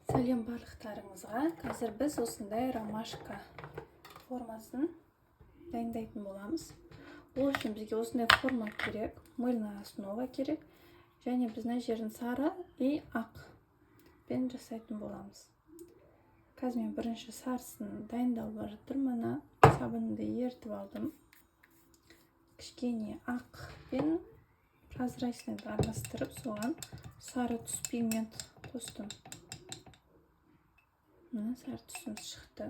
Сәлем барлықтарыңызға. Қазір біз осындай ромашка формасын дайындайтын боламыз. Ол үшін бізге осындай форма керек, мыльная основа керек, және біз мына жерін сары и ақ пен жасайтын боламыз. Қазір мен бірінші сарысын дайындалып жатырмын. Мына сабынымды ертіп алдым. Кішкене ақ пен прозрачныйды араластырып, соған сары түс пигмент қостым. Мына сары түсіміз шықты.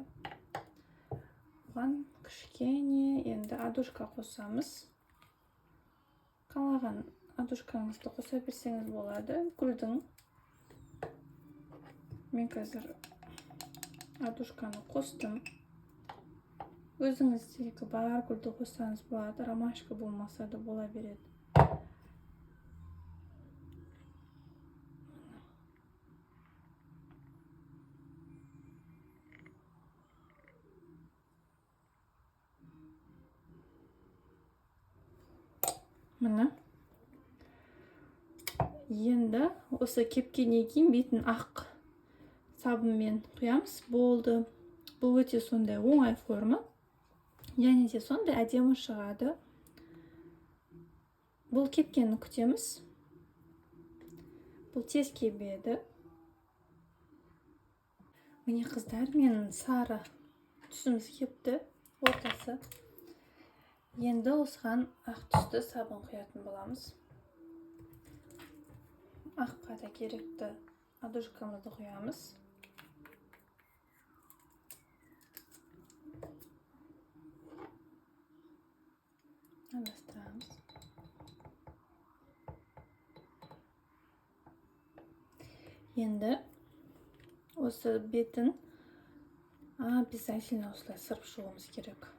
Оған кішкене енді адушка қосамыз. Қалаған адушкаңызды қоса берсеңіз болады. Гүлдің. Мен қазір адушканы қостым. Өзіңіздегі бар гүлді қоссаңыз болады. Ромашка болмаса да бола береді. Міне. Енді осы кепкеннен кейін бетін ақ сабынмен құямыз. Болды. Бұл өте сондай оңай форма. Және де сондай әдемі шығады. Бұл кепкені күтеміз. Бұл тез кебеді. Міне қыздар, мен сары түсіміз кепті, ортасы. Енді осыған ақ түсті сабын құятын боламыз. Аққа да керекті адушкамызды құямыз. Араластырамыз. Енді осы бетін обязательно осылай сырып шығуымыз керек.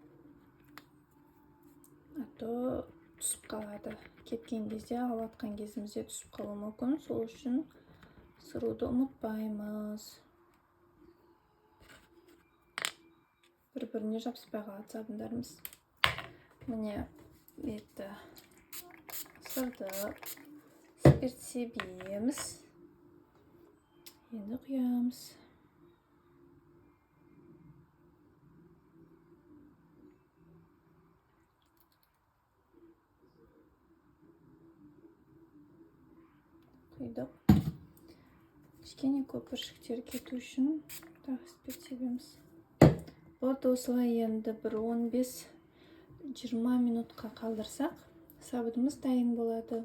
А то түсіп қалады. Кеткен кезде, ауатқан кезімізде түсіп қалуы мүмкін. Сол үшін сыруды ұмытпаймыз. Бір-біріне жабыспай қалады сабындарымыз. Міне бетті сырдық, спирт себеміз. Енді құямыз. Құйдық. Кішкене көпіршіктер кету үшін тағы спирт себеміз. Болды, осылай енді бір 15-20 минутқа қалдырсақ, сабынымыз дайын болады.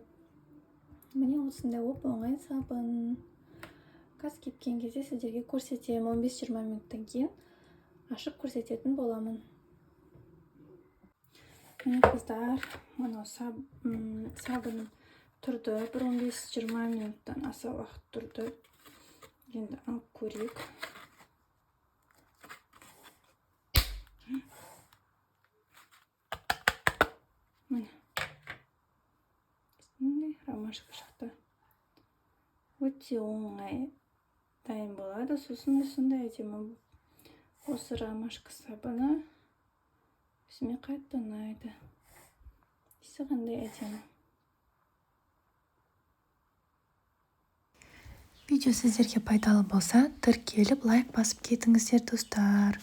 Міне осындай оп-оңай сабын. Қазір кепкен кезде сіздерге көрсетемін. 15-20 минуттан кейін ашып көрсететін боламын. Міне қыздар, мынау сабын тұрды. 15-20 минуттан аса уақыт тұрды. Енді алып көрейік. Міне. Ромашка шықты. Өте оңай дайын болады. Сосын сондай әдемі осы ромашка сабыны өзіме қатты ұнайды. Исі қандай әдемі. Видео сіздерге пайдалы болса, тіркеліп лайк басып кетіңіздер достар.